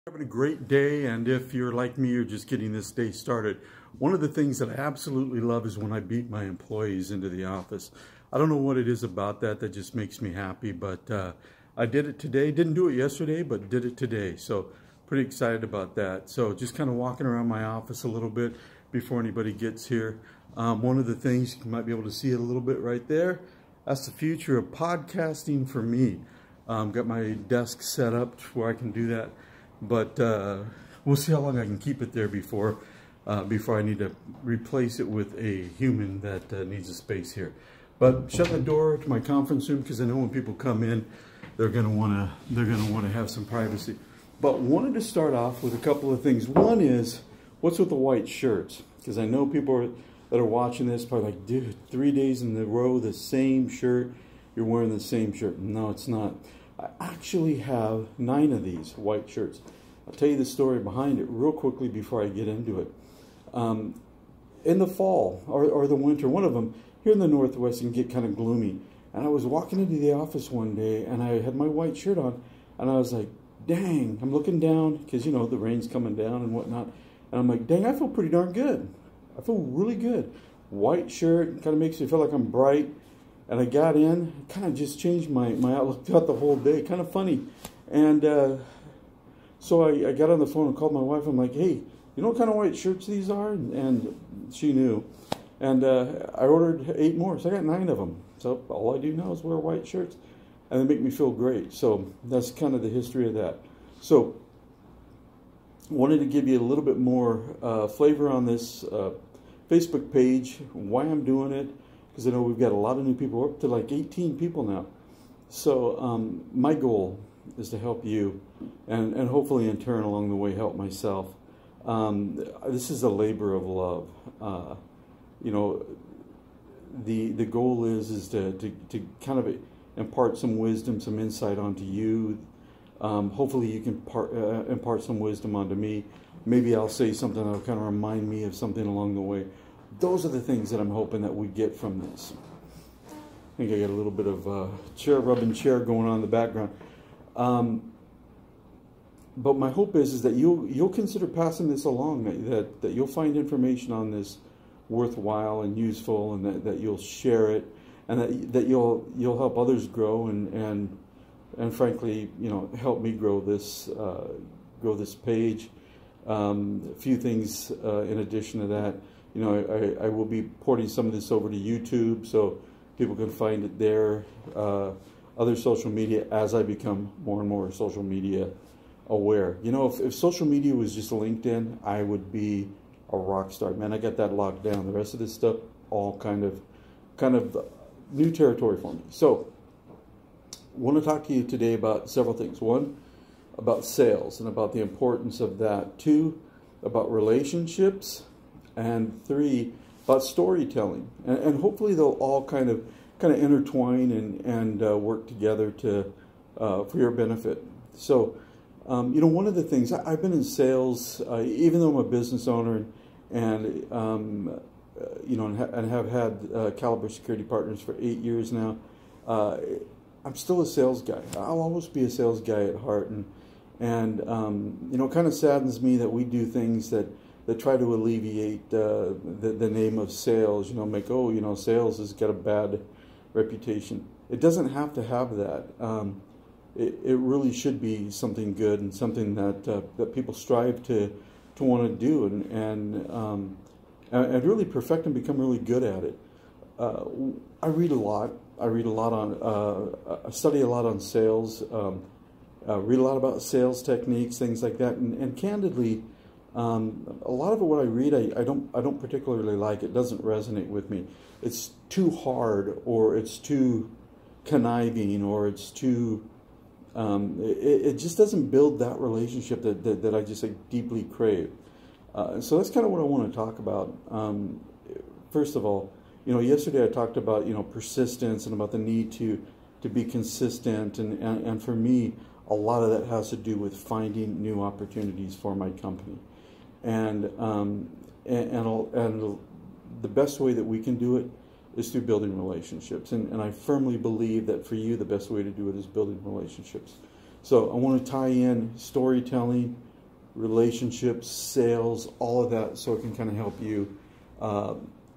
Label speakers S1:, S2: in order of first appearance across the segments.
S1: Having a great day, and if you're like me, you're just getting this day started. One of the things that I absolutely love is when I beat my employees into the office. I don't know what it is about that just makes me happy, but I did it today. Didn't do it yesterday, but did it today. So pretty excited about that. So just kind of walking around my office a little bit before anybody gets here. One of the things, you might be able to see it a little bit right there, that's the future of podcasting for me. Got my desk set up where I can do that. But we'll see how long I can keep it there before I need to replace it with a human that needs a space here. But shut the door to my conference room because I know when people come in, they're gonna wanna have some privacy. But wanted to start off with a couple of things. One is, what's with the white shirts? Because I know people that are watching this probably like, dude, 3 days in a row, the same shirt. You're wearing the same shirt. No, it's not. I actually have 9 of these white shirts. I'll tell you the story behind it real quickly before I get into it. In the fall or the winter, one of them, here in the Northwest, can get kind of gloomy. And I was walking into the office one day, and I had my white shirt on, and I was like, dang, I'm looking down, because, you know, the rain's coming down and whatnot. And I'm like, dang, I feel pretty darn good. I feel really good. White shirt kind of makes me feel like I'm bright. And I got in, kind of just changed my outlook throughout the whole day. Kind of funny. And so I got on the phone and called my wife. I'm like, hey, you know what kind of white shirts these are? And she knew. And I ordered 8 more. So I got 9 of them. So all I do now is wear white shirts. And they make me feel great. So that's kind of the history of that. So wanted to give you a little bit more flavor on this Facebook page, why I'm doing it. Because I know we've got a lot of new people, we're up to like 18 people now. So my goal is to help you and hopefully in turn along the way help myself. This is a labor of love. You know, the goal is to kind of impart some wisdom, some insight onto you. Hopefully you can impart some wisdom onto me. Maybe I'll say something that'll kind of remind me of something along the way. Those are the things that I'm hoping that we get from this. I think I got a little bit of chair rubbing chair going on in the background. But my hope is that you'll consider passing this along, that you'll find information on this worthwhile and useful, and that you'll share it, and that you'll help others grow, and frankly, you know, help me grow this page. A few things in addition to that. You know, I will be porting some of this over to YouTube so people can find it there. Other social media as I become more and more social media aware. You know, if social media was just LinkedIn, I would be a rock star. Man, I got that locked down. The rest of this stuff, all kind of new territory for me. So, I want to talk to you today about several things. One, about sales and about the importance of that. 2, about relationships. And 3, about storytelling, and hopefully they'll all kind of intertwine and work together for your benefit. So, you know, one of the things I've been in sales, even though I'm a business owner and you know, and have had Caliber Security Partners for 8 years now. I'm still a sales guy. I'll always be a sales guy at heart, and you know, it kind of saddens me that we do things that try to alleviate the name of sales, you know, you know, sales has got a bad reputation. It doesn't have to have that. It really should be something good and something that people strive to want to do and really perfect and become really good at it. I read a lot. I study a lot on sales. Read a lot about sales techniques, things like that, and candidly. A lot of it, what I read, I don't particularly like. It doesn't resonate with me. It's too hard, or it's too conniving, or it's too. It just doesn't build that relationship that I just deeply crave. So that's kind of what I want to talk about. First of all, you know, yesterday I talked about, you know, persistence and about the need to be consistent, and for me, a lot of that has to do with finding new opportunities for my company. And the best way that we can do it is through building relationships. And I firmly believe that for you, the best way to do it is building relationships. So I want to tie in storytelling relationships, sales, all of that, so it can kind of help you,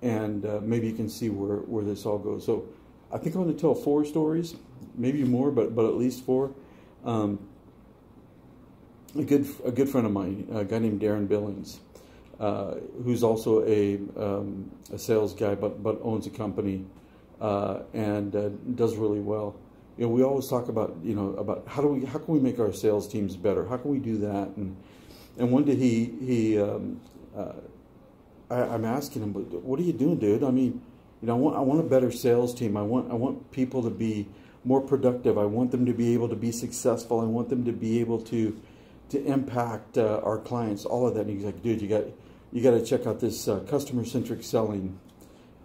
S1: and maybe you can see where this all goes. So I think I'm going to tell 4 stories, maybe more, but at least 4. A good friend of mine, a guy named Darren Billings, who's also a sales guy, but owns a company and does really well. You know, we always talk about, you know, about how can we make our sales teams better? How can we do that? And one day I'm asking him, what are you doing, dude? I mean, you know, I want a better sales team. I want people to be more productive. I want them to be able to be successful. I want them to be able to impact our clients. All of that. And he's like, dude, you got to check out this customer-centric selling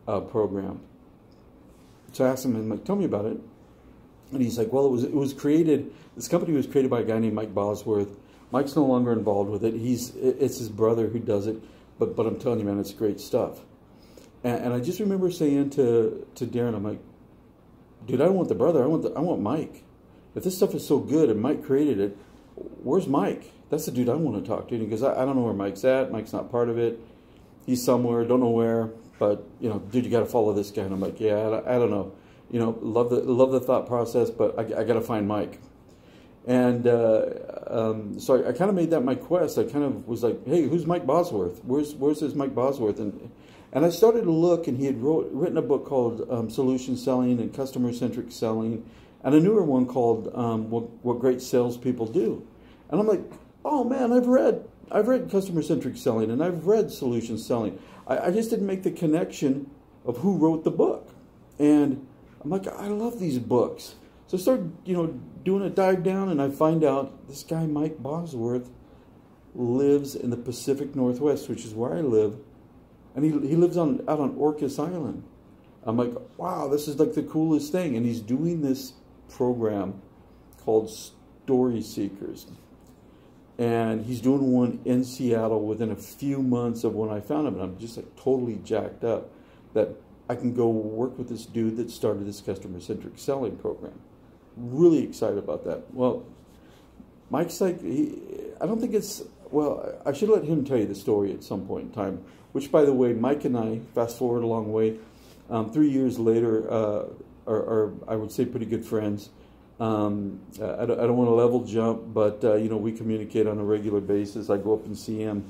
S1: program. So I asked him, I'm like, tell me about it. And he's like, well, it was created. This company was created by a guy named Mike Bosworth. Mike's no longer involved with it. It's his brother who does it. But I'm telling you, man, it's great stuff. And I just remember saying to Darren, I'm like, dude, I don't want the brother. I want Mike. If this stuff is so good and Mike created it, where's Mike? That's the dude I want to talk to. And he goes, I don't know where Mike's at. Mike's not part of it. He's somewhere, don't know where. But, you know, dude, you got to follow this guy. And I'm like, yeah, I don't know. You know, love the thought process, but I got to find Mike. And so I kind of made that my quest. I kind of was like, hey, who's Mike Bosworth? Where's this Mike Bosworth? And I started to look, and he had written a book called Solution Selling and Customer-Centric Selling, and a newer one called What Great Salespeople Do. And I'm like, oh man, I've read Customer-Centric Selling, and I've read Solution Selling. I just didn't make the connection of who wrote the book. And I'm like, I love these books. So I started, you know, doing a dive down, and I find out this guy, Mike Bosworth, lives in the Pacific Northwest, which is where I live. And he lives out on Orcas Island. I'm like, wow, this is like the coolest thing. And he's doing this program called Story Seekers. And he's doing one in Seattle within a few months of when I found him. And I'm just like totally jacked up that I can go work with this dude that started this customer-centric selling program. Really excited about that. Well, Mike's like, I don't think it's, well, I should let him tell you the story at some point in time, which, by the way, Mike and I, fast forward a long way, 3 years later, are I would say pretty good friends. I don't want to level jump, but, you know, we communicate on a regular basis. I go up and see him.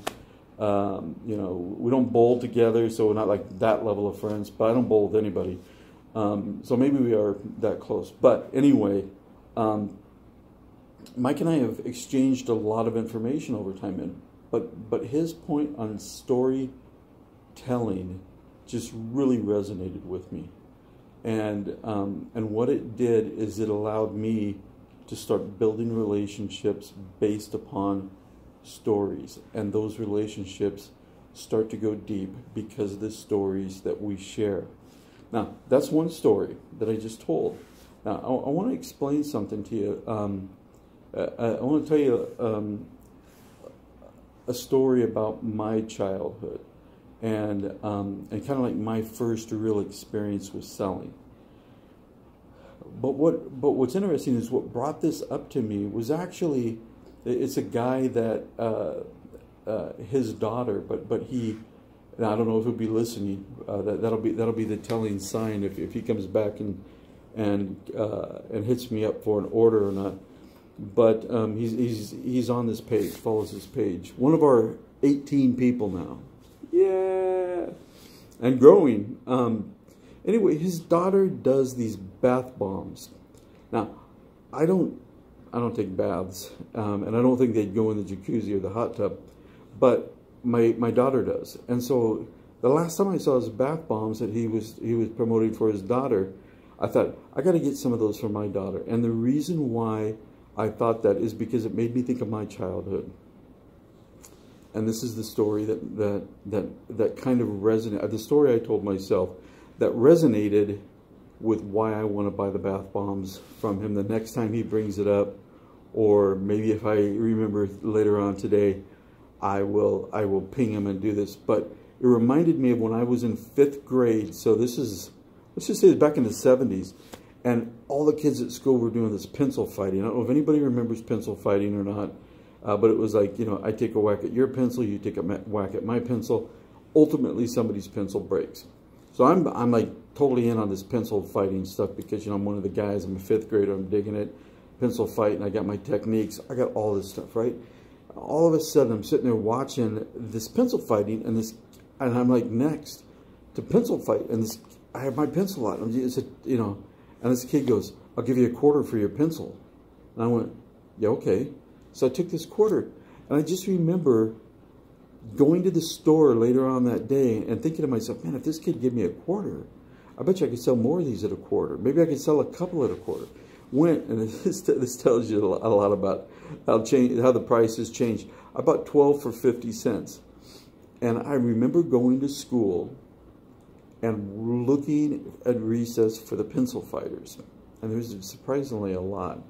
S1: You know, we don't bowl together, so we're not like that level of friends, but I don't bowl with anybody. So maybe we are that close. But anyway, Mike and I have exchanged a lot of information over time, but his point on storytelling just really resonated with me. And what it did is it allowed me to start building relationships based upon stories, and those relationships start to go deep because of the stories that we share. Now, that's one story that I just told. Now, I want to explain something to you. I want to tell you a story about my childhood and kind of like my first real experience with selling. But what's interesting is what brought this up to me was actually, it's a guy that his daughter, but he, and I don't know if he'll be listening. That'll be the telling sign if he comes back and hits me up for an order or not. But he's on this page, follows this page. One of our 18 people now, yeah, and growing. Anyway, his daughter does these bath bombs. Now, I don't take baths, and I don't think they'd go in the jacuzzi or the hot tub, but my daughter does. And so the last time I saw his bath bombs that he was promoting for his daughter, I thought, I got to get some of those for my daughter. And the reason why I thought that is because it made me think of my childhood. And this is the story that kind of resonated, the story I told myself that resonated with why I want to buy the bath bombs from him the next time he brings it up, or maybe if I remember later on today, I will ping him and do this. But it reminded me of when I was in 5th grade. So this is, let's just say it's back in the 70s, and all the kids at school were doing this pencil fighting. I don't know if anybody remembers pencil fighting or not, But it was like, you know, I take a whack at your pencil, you take a whack at my pencil. Ultimately, somebody's pencil breaks. So I'm like totally in on this pencil fighting stuff because, you know, I'm one of the guys. I'm a 5th grader. I'm digging it. Pencil fight, and I got my techniques. I got all this stuff, right? All of a sudden, I'm sitting there watching this pencil fighting, and I'm like next to pencil fight, and I have my pencil out. You know, and this kid goes, "I'll give you a quarter for your pencil." And I went, "Yeah, okay." So I took this quarter, and I just remember going to the store later on that day and thinking to myself, man, if this kid gave me a quarter, I bet you I could sell more of these at a quarter. Maybe I could sell a couple at a quarter. Went, and this tells you a lot about how the prices changed. I bought 12 for 50 cents. And I remember going to school and looking at recess for the pencil fighters. And there was surprisingly a lot.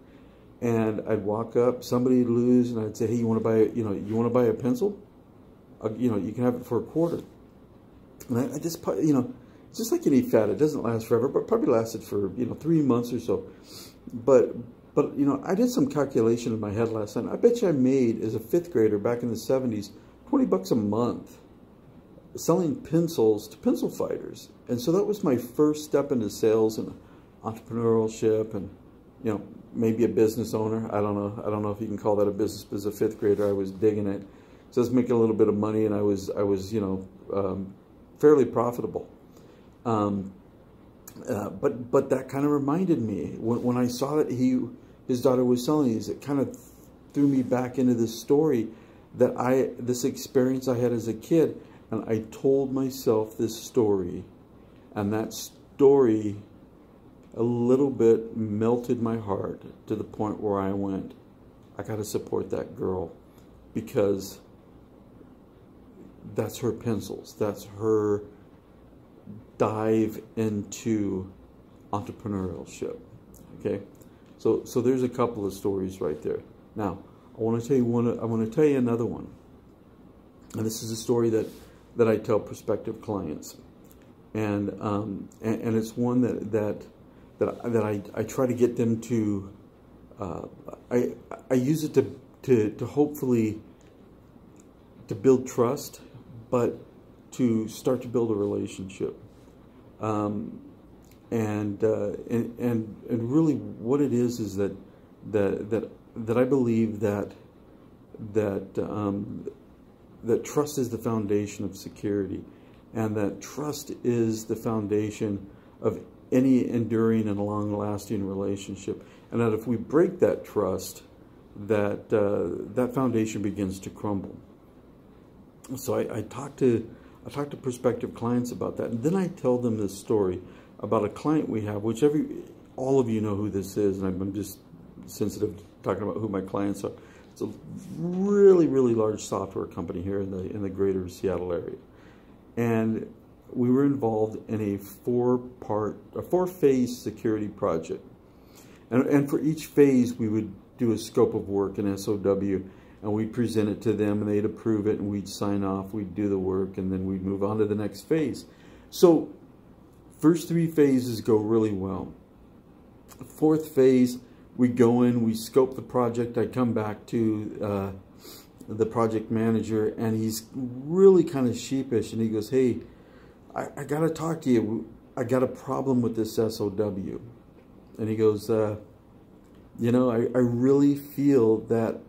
S1: And I'd walk up, somebody'd lose, and I'd say, hey, you want to buy a pencil? You know, you can have it for a quarter. And I just, you know, it's just like any fad. It doesn't last forever, but probably lasted for, you know, 3 months or so. But you know, I did some calculation in my head last night. I bet you I made, as a 5th grader back in the 70s, 20 bucks a month selling pencils to pencil fighters. And so that was my first step into sales and entrepreneurship and, you know, maybe a business owner. I don't know. I don't know if you can call that a business, but as a 5th grader, I was digging it. So I was making a little bit of money, and I was you know, fairly profitable. But that kind of reminded me when I saw that his daughter was selling these. It kind of threw me back into this story this experience I had as a kid, and I told myself this story, and that story a little bit melted my heart to the point where I went, I got to support that girl, because that's her pencils. That's her dive into entrepreneurship. Okay, so there's a couple of stories right there. Now I want to tell you one. I want to tell you another one, and this is a story that I tell prospective clients, and it's one that I try to get them to. I use it to hopefully to build trust, but to start to build a relationship. And really what it is that I believe that trust is the foundation of security, and that trust is the foundation of any enduring and long-lasting relationship. And that if we break that trust, that foundation begins to crumble. So I talk to prospective clients about that, and then I tell them this story about a client we have, which all of you know who this is, and I'm just sensitive to talking about who my clients are. It's a really, really large software company here in the greater Seattle area, and we were involved in a four-phase security project, and for each phase we would do a scope of work, an SOW. And we'd present it to them, and they'd approve it, and we'd sign off, we'd do the work, and then we'd move on to the next phase. So first 3 phases go really well. 4th phase, we go in, we scope the project. I come back to the project manager, and he's really kind of sheepish, and he goes, hey, I got to talk to you. I got a problem with this SOW. And he goes, you know, I really feel that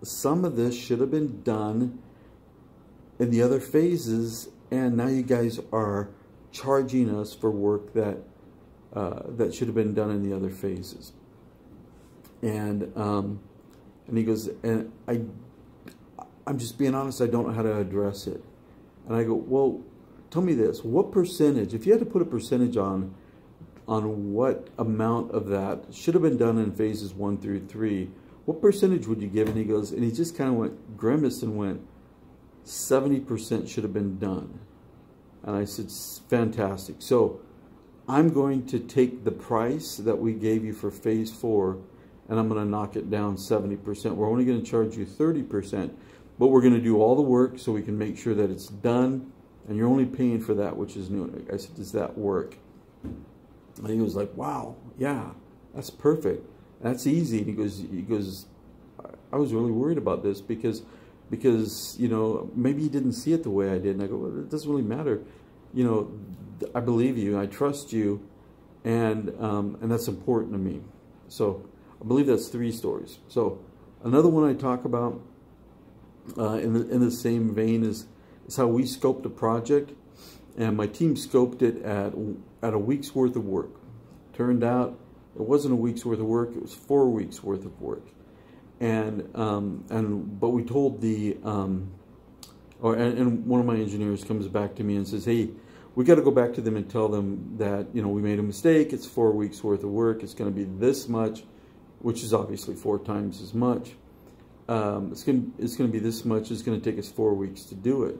S1: some of this should have been done in the other phases, and now you guys are charging us for work that should have been done in the other phases. And he goes, and I'm just being honest, I don't know how to address it. And I go, well, tell me this, what percentage, if you had to put a percentage on what amount of that should have been done in phases 1 through 3, what percentage would you give? And he goes, and he just kind of went, grimaced and went, 70% should have been done. And I said, fantastic. So I'm going to take the price that we gave you for phase 4, and I'm going to knock it down 70%. We're only going to charge you 30%, but we're going to do all the work so we can make sure that it's done, and you're only paying for that which is new. I said, does that work? And he was like, wow, yeah, that's perfect. That's easy. And he goes, I was really worried about this because you know, maybe he didn't see it the way I did. And I go, well, it doesn't really matter. You know, I believe you, I trust you, and that's important to me. So I believe that's 3 stories. So another one I talk about in the same vein is how we scoped a project, and my team scoped it at a week's worth of work. Turned out it wasn't a week's worth of work; it was 4 weeks worth of work. But we told the and one of my engineers comes back to me and says, "Hey, we got to go back to them and tell them that, you know, we made a mistake. It's 4 weeks worth of work. It's going to be this much," which is obviously 4 times as much. It's going to be this much. It's going to take us 4 weeks to do it.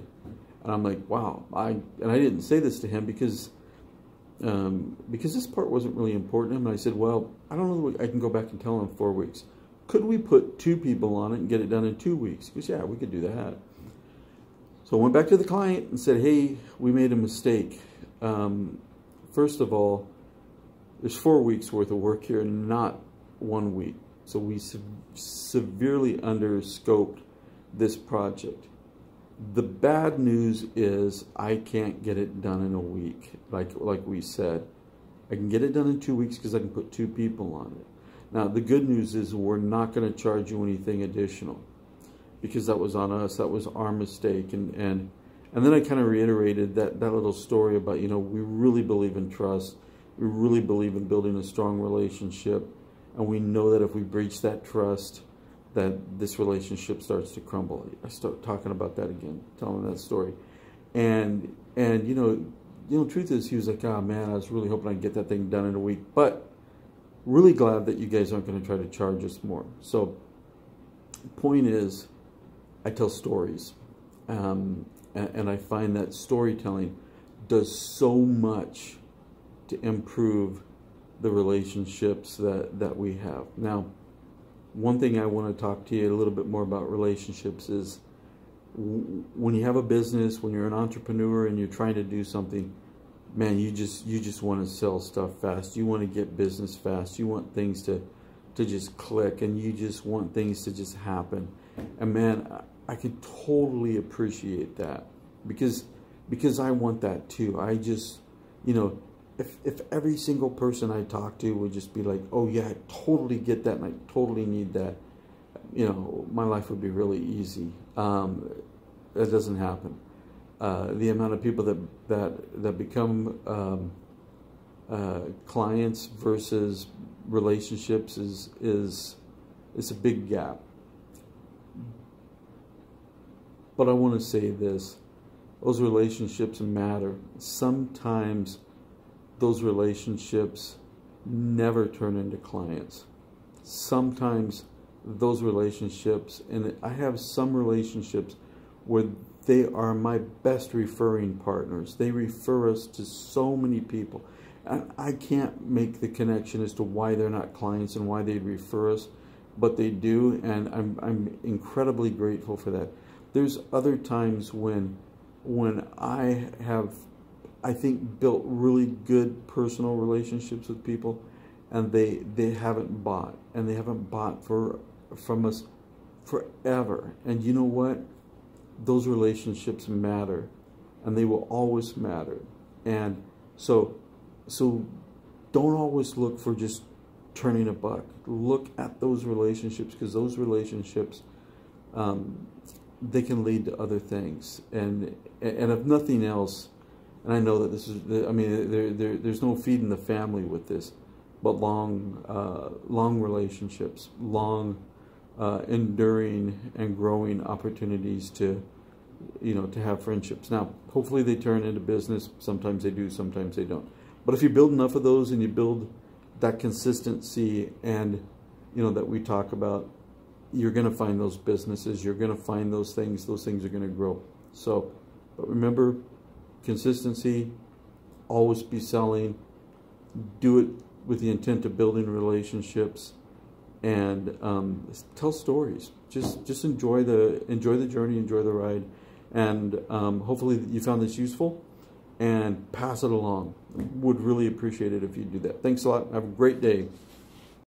S1: And I'm like, wow. I didn't say this to him because this part wasn't really important to him. And I said, well, I don't know that I can go back and tell him 4 weeks. Could we put 2 people on it and get it done in 2 weeks? He goes, yeah, we could do that. So I went back to the client and said, hey, we made a mistake. First of all, there's 4 weeks worth of work here, not 1 week. So we severely underscoped this project. The bad news is I can't get it done in a week, like we said. I can get it done in 2 weeks because I can put 2 people on it. Now, the good news is we're not going to charge you anything additional because that was on us. That was our mistake. And then I kind of reiterated that little story about, you know, we really believe in trust. We really believe in building a strong relationship. And we know that if we breach that trust, that this relationship starts to crumble. I start talking about that again, telling that story. And you know, truth is, he was like, oh man, I was really hoping I'd get that thing done in a week. But really glad that you guys aren't going to try to charge us more. So the point is, I tell stories. And I find that storytelling does so much to improve the relationships that we have. Now, one thing I want to talk to you a little bit more about relationships is when you have a business, when you're an entrepreneur and you're trying to do something, man, you just want to sell stuff fast. You want to get business fast. You want things to just click, and you just want things to just happen. And man, I can totally appreciate that because I want that too. I just, you know, if every single person I talk to would just be like, oh yeah, I totally get that and I totally need that, you know, my life would be really easy. That doesn't happen. The amount of people that become clients versus relationships is a big gap. But I want to say this: those relationships matter. Sometimes those relationships never turn into clients. Sometimes those relationships, and I have some relationships where they are my best referring partners. They refer us to so many people. And I can't make the connection as to why they're not clients and why they refer us, but they do, and I'm incredibly grateful for that. There's other times when I have, I think, built really good personal relationships with people, and they haven't bought, and they haven't bought from us forever. And you know what? Those relationships matter, and they will always matter. And so don't always look for just turning a buck. Look at those relationships, because those relationships, they can lead to other things. And if nothing else, and I know that this is, I mean, there's no feeding the family with this, but long relationships, long enduring and growing opportunities to, you know, to have friendships. Now, hopefully they turn into business. Sometimes they do, sometimes they don't. But if you build enough of those and you build that consistency and, you know, that we talk about, you're going to find those businesses. You're going to find those things. Those things are going to grow. So, but remember, consistency, always be selling, do it with the intent of building relationships, and tell stories. Just enjoy the journey, enjoy the ride, and hopefully you found this useful, and pass it along. Would really appreciate it if you do that. Thanks a lot. Have a great day.